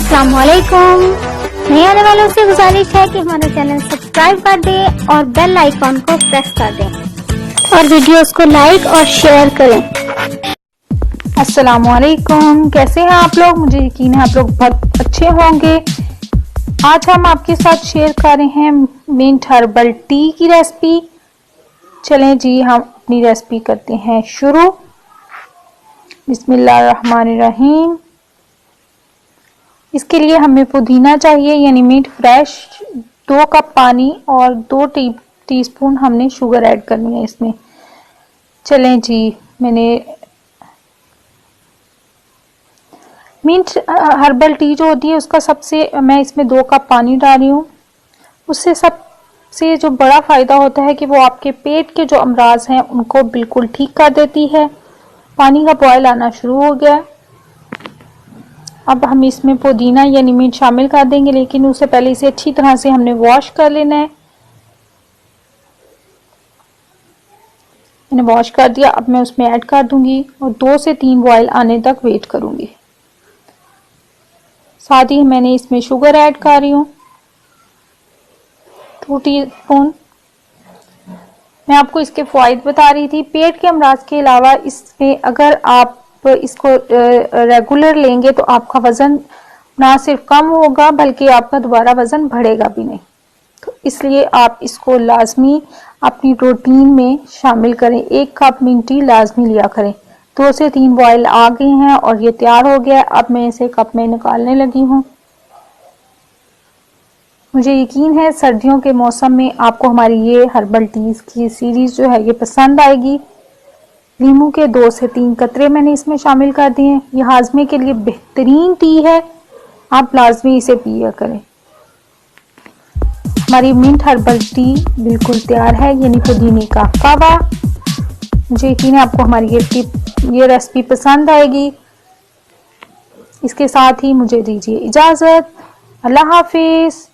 अस्सलाम वालेकुम। नए आने वालों से गुजारिश है कि हमारे चैनल सब्सक्राइब कर दें और बेल आइकॉन को प्रेस कर दें और वीडियोस को लाइक और शेयर करें। अस्सलाम वालेकुम, कैसे हैं आप लोग? मुझे यकीन है आप लोग बहुत अच्छे होंगे। आज हम आपके साथ शेयर कर रहे हैं मिंट हर्बल टी की रेसिपी। चलें जी, हम अपनी रेसिपी करते हैं शुरू। बिस्मिल्लाहिर्रहमानिर्रहीम। इसके लिए हमें पुदीना चाहिए, यानी मिंट फ्रेश, 2 कप पानी और 2 टीस्पून हमने शुगर ऐड करनी है इसमें। चलें जी, मैंने मिंट हर्बल टी जो होती है उसका मैं इसमें 2 कप पानी डाल रही हूँ। उससे सबसे जो बड़ा फ़ायदा होता है कि वो आपके पेट के जो अमराज हैं उनको बिल्कुल ठीक कर देती है। पानी का बॉयल आना शुरू हो गया। अब हम इसमें पुदीना यानी मिंट शामिल कर देंगे, लेकिन उससे पहले इसे अच्छी तरह से हमने वॉश कर लेना है। मैंने वॉश कर दिया। अब मैं उसमें ऐड कर दूंगी और 2 से 3 बॉयल आने तक वेट करूंगी। साथ ही मैंने इसमें शुगर ऐड कर रही हूँ, 2 टीस्पून। मैं आपको इसके फ़वाइद बता रही थी। पेट के अमराज के अलावा इसमें अगर आप इसको रेगुलर लेंगे तो आपका वज़न ना सिर्फ कम होगा बल्कि आपका दोबारा वज़न बढ़ेगा भी नहीं। तो इसलिए आप इसको लाजमी अपनी रूटीन में शामिल करें। 1 कप मिंट टी लाजमी लिया करें। 2 से 3 बॉयल आ गए हैं और ये तैयार हो गया। अब मैं इसे कप में निकालने लगी हूँ। मुझे यकीन है सर्दियों के मौसम में आपको हमारी ये हर्बल टीज की सीरीज जो है ये पसंद आएगी। नींबू के 2 से 3 कतरे मैंने इसमें शामिल कर दिए हैं। ये हाजमे के लिए बेहतरीन टी है, आप लाजमी इसे पिया करें। हमारी मिंट हर्बल टी बिल्कुल तैयार है, यानी पुदीने का कावा। मुझे यकीन है आपको हमारी ये रेसिपी पसंद आएगी। इसके साथ ही मुझे दीजिए इजाज़त। अल्लाह हाफिज़।